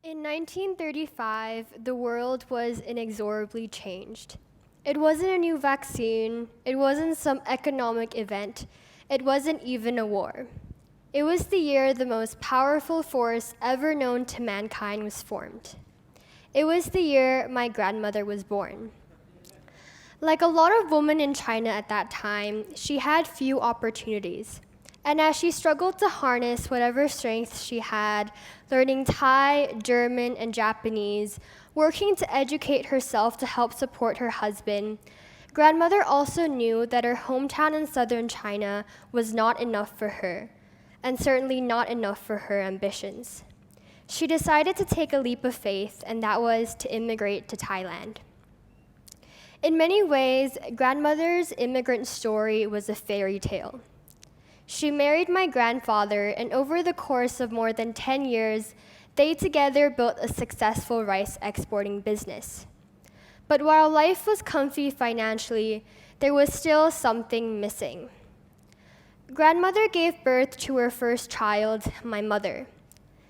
In 1935, the world was inexorably changed. It wasn't a new vaccine, it wasn't some economic event, it wasn't even a war. It was the year the most powerful force ever known to mankind was formed. It was the year my grandmother was born. Like a lot of women in China at that time, she had few opportunities. And as she struggled to harness whatever strength she had, learning Thai, German, and Japanese, working to educate herself to help support her husband, grandmother also knew that her hometown in southern China was not enough for her, and certainly not enough for her ambitions. She decided to take a leap of faith, and that was to immigrate to Thailand. In many ways, grandmother's immigrant story was a fairy tale. She married my grandfather, and over the course of more than 10 years, they together built a successful rice exporting business. But while life was comfy financially, there was still something missing. Grandmother gave birth to her first child, my mother.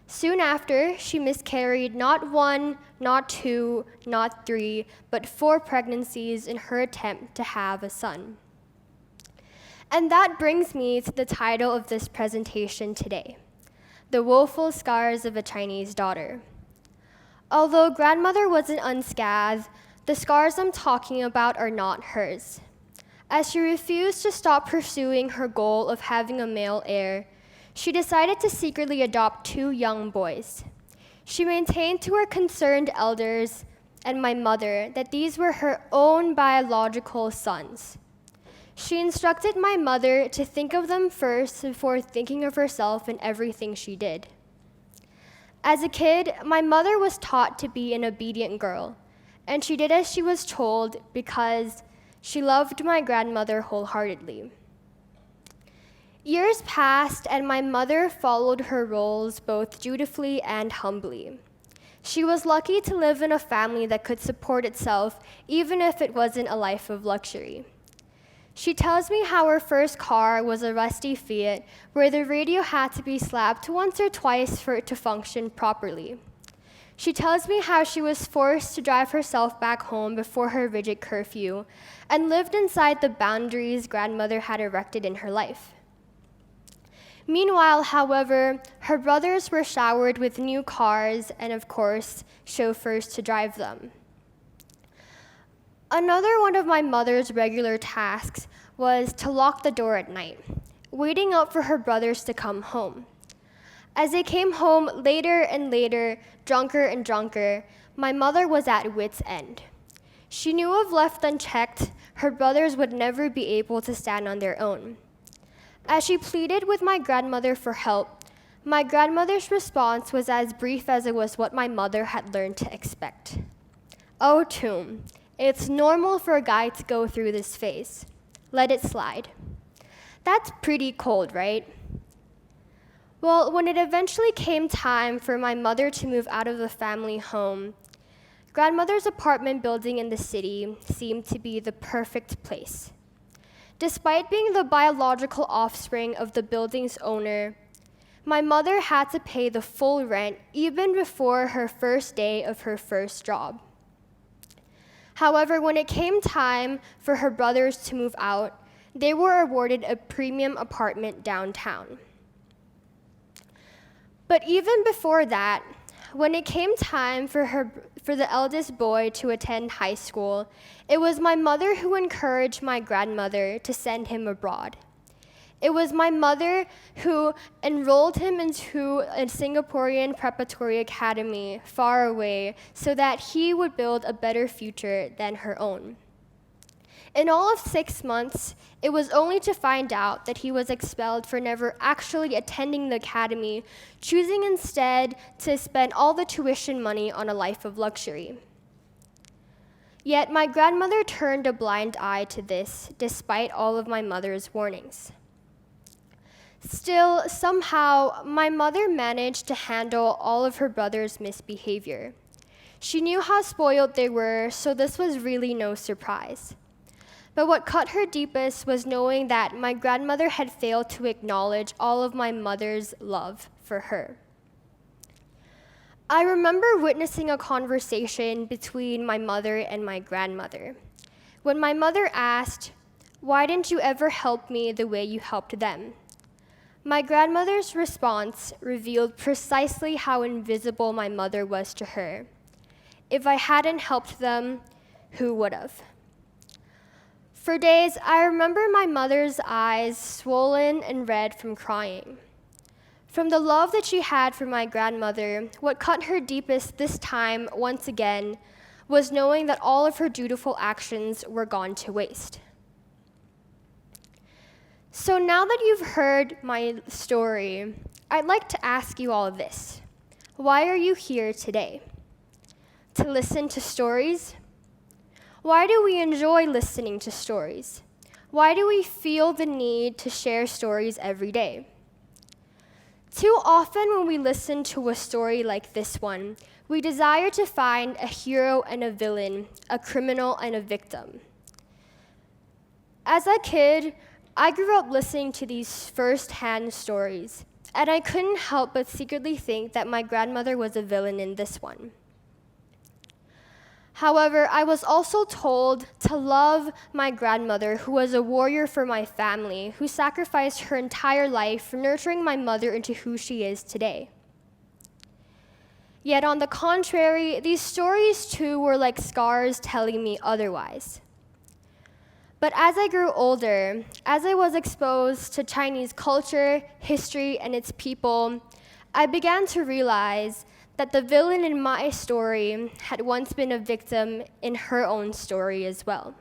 Soon after, she miscarried not one, not two, not three, but 4 pregnancies in her attempt to have a son. And that brings me to the title of this presentation today, The Woeful Scars of a Chinese Daughter. Although grandmother wasn't unscathed, the scars I'm talking about are not hers. As she refused to stop pursuing her goal of having a male heir, she decided to secretly adopt 2 young boys. She maintained to her concerned elders and my mother that these were her own biological sons. She instructed my mother to think of them first before thinking of herself in everything she did. As a kid, my mother was taught to be an obedient girl, and she did as she was told because she loved my grandmother wholeheartedly. Years passed, and my mother followed her roles both dutifully and humbly. She was lucky to live in a family that could support itself, even if it wasn't a life of luxury. She tells me how her first car was a rusty Fiat, where the radio had to be slapped once or twice for it to function properly. She tells me how she was forced to drive herself back home before her rigid curfew, and lived inside the boundaries grandmother had erected in her life. Meanwhile, however, her brothers were showered with new cars and, of course, chauffeurs to drive them. Another one of my mother's regular tasks was to lock the door at night, waiting out for her brothers to come home. As they came home later and later, drunker and drunker, my mother was at wit's end. She knew if left unchecked, her brothers would never be able to stand on their own. As she pleaded with my grandmother for help, my grandmother's response was as brief as it was what my mother had learned to expect. "Oh, Toom, it's normal for a guy to go through this phase. Let it slide." That's pretty cold, right? Well, when it eventually came time for my mother to move out of the family home, grandmother's apartment building in the city seemed to be the perfect place. Despite being the biological offspring of the building's owner, my mother had to pay the full rent even before her first day of her first job. However, when it came time for her brothers to move out, they were awarded a premium apartment downtown. But even before that, when it came time for the eldest boy to attend high school, it was my mother who encouraged my grandmother to send him abroad. It was my mother who enrolled him into a Singaporean preparatory academy far away so that he would build a better future than her own. In all of 6 months, it was only to find out that he was expelled for never actually attending the academy, choosing instead to spend all the tuition money on a life of luxury. Yet my grandmother turned a blind eye to this, despite all of my mother's warnings. Still, somehow, my mother managed to handle all of her brothers' misbehavior. She knew how spoiled they were, so this was really no surprise. But what cut her deepest was knowing that my grandmother had failed to acknowledge all of my mother's love for her. I remember witnessing a conversation between my mother and my grandmother. When my mother asked, "Why didn't you ever help me the way you helped them?" My grandmother's response revealed precisely how invisible my mother was to her. If I hadn't helped them, who would have? For days, I remember my mother's eyes swollen and red from crying. From the love that she had for my grandmother, what cut her deepest this time, once again, was knowing that all of her dutiful actions were gone to waste. So now that you've heard my story, I'd like to ask you all this. Why are you here today? To listen to stories? Why do we enjoy listening to stories? Why do we feel the need to share stories every day? Too often when we listen to a story like this one, we desire to find a hero and a villain, a criminal and a victim. As a kid, I grew up listening to these first-hand stories, and I couldn't help but secretly think that my grandmother was a villain in this one. However, I was also told to love my grandmother, who was a warrior for my family, who sacrificed her entire life for nurturing my mother into who she is today. Yet on the contrary, these stories too were like scars telling me otherwise. But as I grew older, as I was exposed to Chinese culture, history, and its people, I began to realize that the villain in my story had once been a victim in her own story as well.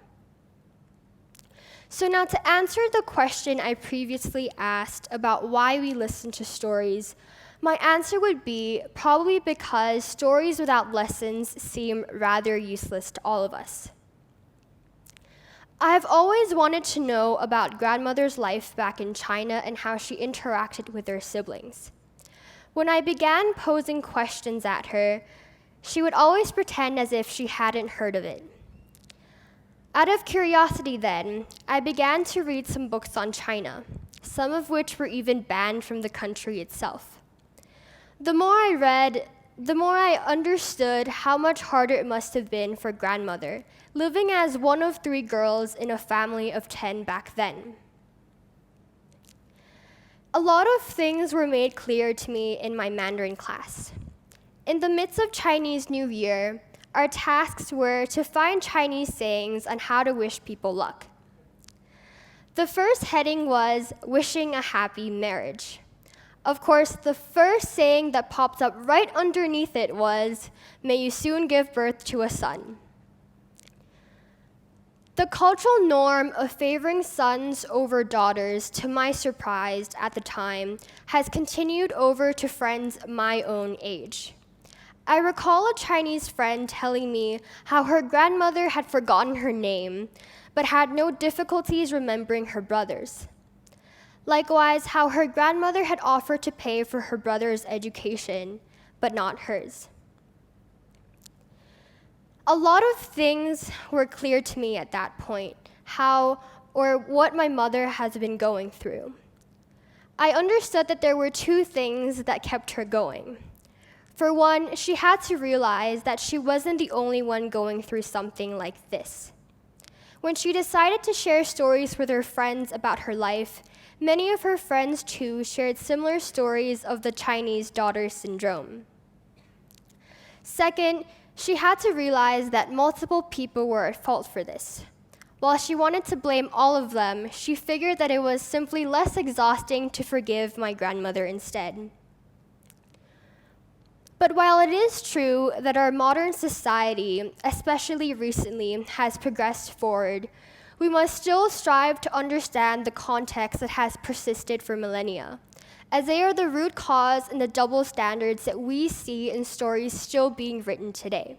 So now, to answer the question I previously asked about why we listen to stories, my answer would be probably because stories without lessons seem rather useless to all of us. I have always wanted to know about grandmother's life back in China and how she interacted with her siblings. When I began posing questions at her, she would always pretend as if she hadn't heard of it. Out of curiosity then, I began to read some books on China, some of which were even banned from the country itself. The more I read, the more I understood how much harder it must have been for grandmother, living as one of 3 girls in a family of 10 back then. A lot of things were made clear to me in my Mandarin class. In the midst of Chinese New Year, our tasks were to find Chinese sayings on how to wish people luck. The first heading was wishing a happy marriage. Of course, the first saying that popped up right underneath it was, "May you soon give birth to a son." The cultural norm of favoring sons over daughters, to my surprise at the time, has continued over to friends my own age. I recall a Chinese friend telling me how her grandmother had forgotten her name, but had no difficulties remembering her brother's. Likewise, how her grandmother had offered to pay for her brother's education, but not hers. A lot of things were clear to me at that point, how or what my mother has been going through. I understood that there were 2 things that kept her going. For one, she had to realize that she wasn't the only one going through something like this. When she decided to share stories with her friends about her life, many of her friends too shared similar stories of the Chinese daughter syndrome. Second, she had to realize that multiple people were at fault for this. While she wanted to blame all of them, she figured that it was simply less exhausting to forgive my grandmother instead. But while it is true that our modern society, especially recently, has progressed forward, we must still strive to understand the context that has persisted for millennia, as they are the root cause in the double standards that we see in stories still being written today.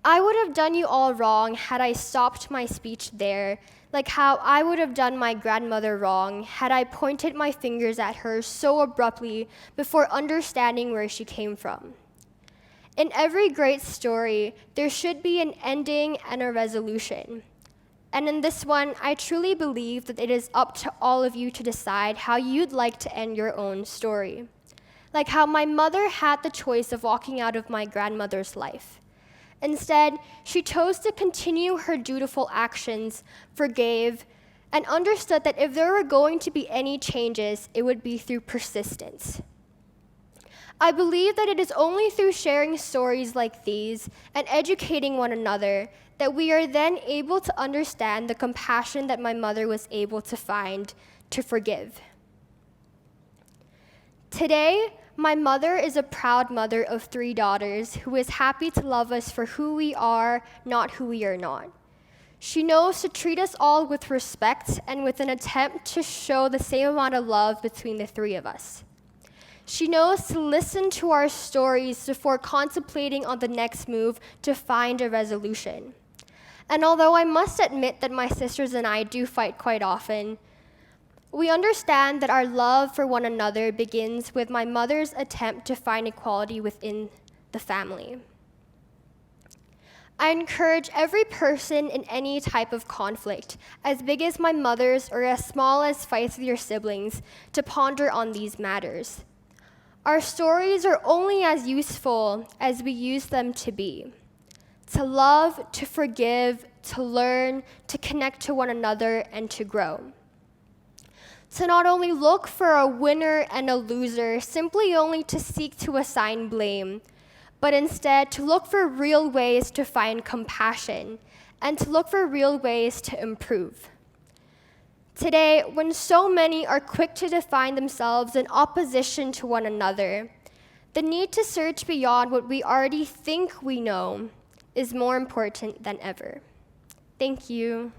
I would have done you all wrong had I stopped my speech there, like how I would have done my grandmother wrong had I pointed my fingers at her so abruptly before understanding where she came from. In every great story, there should be an ending and a resolution. And in this one, I truly believe that it is up to all of you to decide how you'd like to end your own story. like how my mother had the choice of walking out of my grandmother's life. Instead, she chose to continue her dutiful actions, forgave, and understood that if there were going to be any changes, it would be through persistence. I believe that it is only through sharing stories like these and educating one another that we are then able to understand the compassion that my mother was able to find to forgive. Today, my mother is a proud mother of 3 daughters who is happy to love us for who we are, not who we are not. She knows to treat us all with respect and with an attempt to show the same amount of love between the 3 of us. She knows to listen to our stories before contemplating on the next move to find a resolution. And although I must admit that my sisters and I do fight quite often, we understand that our love for one another begins with my mother's attempt to find equality within the family. I encourage every person in any type of conflict, as big as my mother's or as small as fights with your siblings, to ponder on these matters. Our stories are only as useful as we use them to be. To love, to forgive, to learn, to connect to one another, and to grow. To not only look for a winner and a loser, simply only to seek to assign blame, but instead to look for real ways to find compassion and to look for real ways to improve. Today, when so many are quick to define themselves in opposition to one another, the need to search beyond what we already think we know is more important than ever. Thank you.